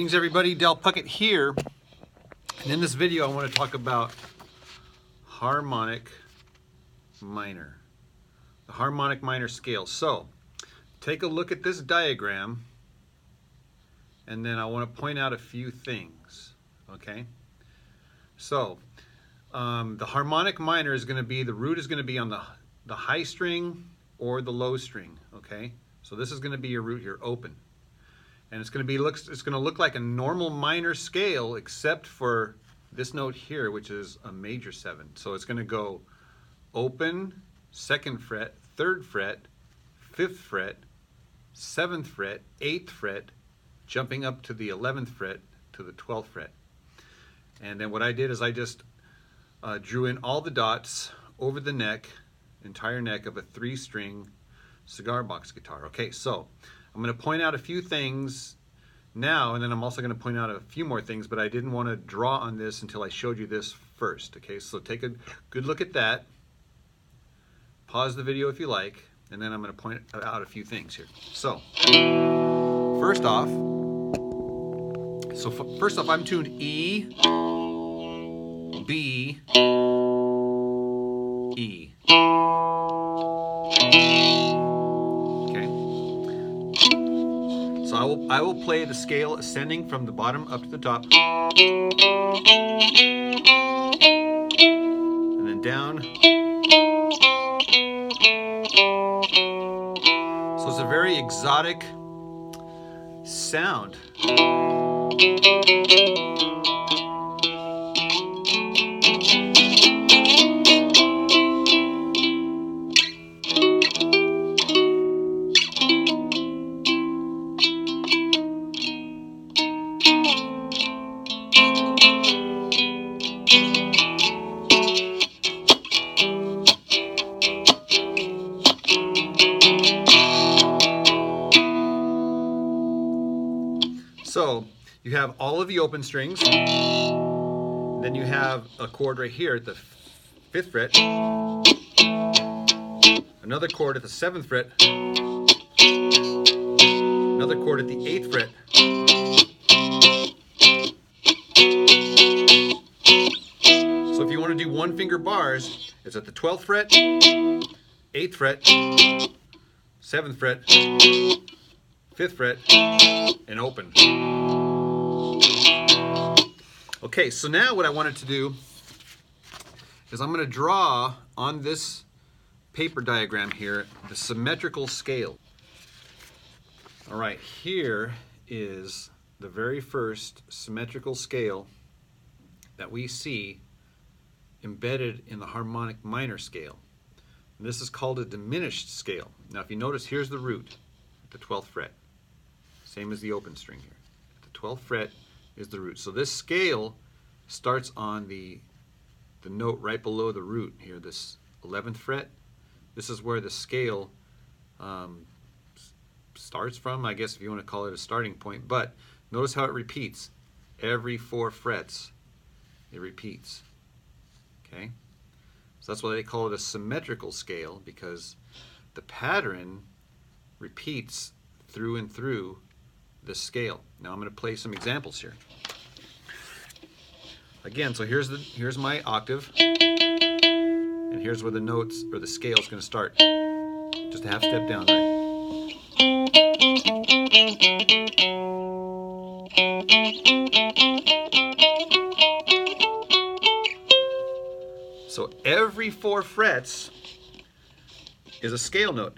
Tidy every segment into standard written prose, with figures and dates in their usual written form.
Greetings everybody, Del Puckett here, and in this video I want to talk about harmonic minor, the harmonic minor scale. So take a look at this diagram and then I want to point out a few things, okay? So the harmonic minor is going to be, the root is going to be on the high string or the low string, okay? So this is going to be your root here, open. And it's going to look like a normal minor scale except for this note here, which is a major 7. So it's going to go open, 2nd fret, 3rd fret, 5th fret, 7th fret, 8th fret, jumping up to the 11th fret to the 12th fret. And then what I did is I just drew in all the dots over the neck, entire neck of a 3-string cigar box guitar. Okay, so I'm going to point out a few things now, and then I'm also going to point out a few more things, but I didn't want to draw on this until I showed you this first. Okay, so take a good look at that. Pause the video if you like, and then I'm going to point out a few things here. So, first off, I'm tuned E, B, E. So I will play the scale ascending from the bottom up to the top, and then down. So it's a very exotic sound. So you have all of the open strings, then you have a chord right here at the 5th fret, another chord at the 7th fret, another chord at the 8th fret, so if you want to do 1-finger bars, it's at the 12th fret, 8th fret, 7th fret, 5th fret, and open. Okay, so now what I wanted to do is I'm going to draw on this paper diagram here the symmetrical scale. All right, here is the very first symmetrical scale that we see embedded in the harmonic minor scale. And this is called a diminished scale. Now if you notice, here's the root at the 12th fret. Same as the open string here. At the 12th fret is the root. So this scale starts on the note right below the root here, this 11th fret. This is where the scale starts from, I guess, if you want to call it a starting point. But notice how it repeats. Every 4 frets, it repeats. Okay? So that's why they call it a symmetrical scale, because the pattern repeats through and through the scale. Now I'm going to play some examples here. Again, so here's my octave, and here's where the notes or the scale is going to start. Just a half step down, right? So every 4 frets is a scale note.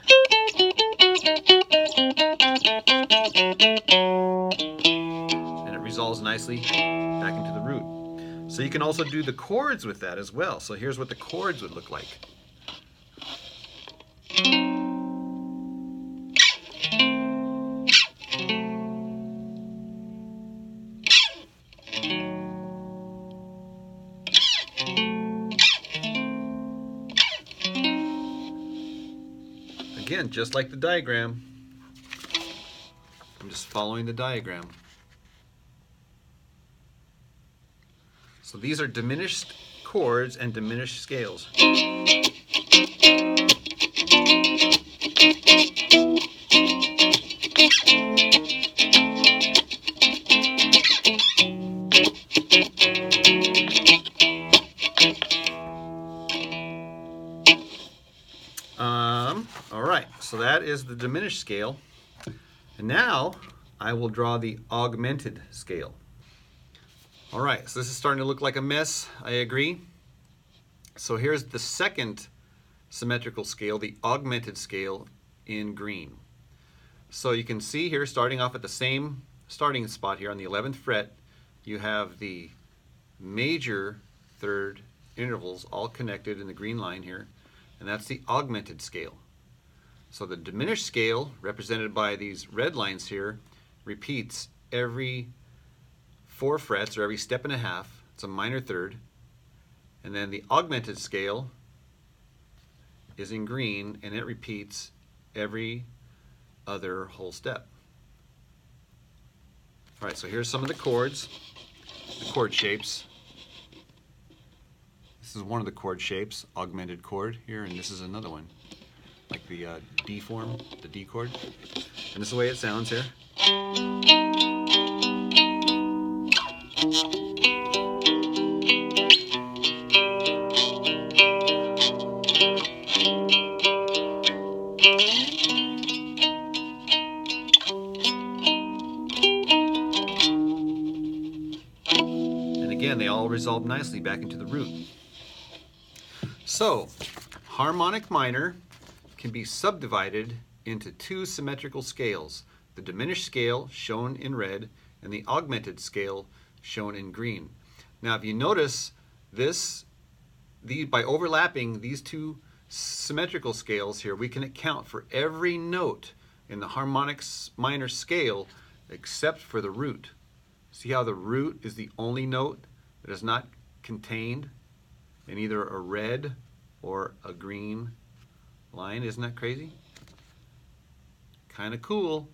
And it resolves nicely back into the root. So you can also do the chords with that as well. So here's what the chords would look like. Again, just like the diagram. I'm just following the diagram. So these are diminished chords and diminished scales. so that is the diminished scale. And now I will draw the augmented scale. All right, so this is starting to look like a mess, I agree. So here's the second symmetrical scale, the augmented scale in green. So you can see here, starting off at the same starting spot here on the 11th fret, you have the major third intervals all connected in the green line here, and that's the augmented scale. So the diminished scale, represented by these red lines here, repeats every 4 frets, or every step and a half. It's a minor third. And then the augmented scale is in green, and it repeats every other whole step. All right, so here's some of the chords, the chord shapes. This is one of the chord shapes, augmented chord here, and this is another one, like the D form, the D chord. And this is the way it sounds here. And again, they all resolve nicely back into the root. So, harmonic minor can be subdivided into 2 symmetrical scales, the diminished scale shown in red and the augmented scale shown in green. Now if you notice this, by overlapping these 2 symmetrical scales here, we can account for every note in the harmonic minor scale except for the root. See how the root is the only note that is not contained in either a red or a green line? Isn't that crazy? Kind of cool.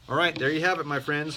All right, there you have it, my friends.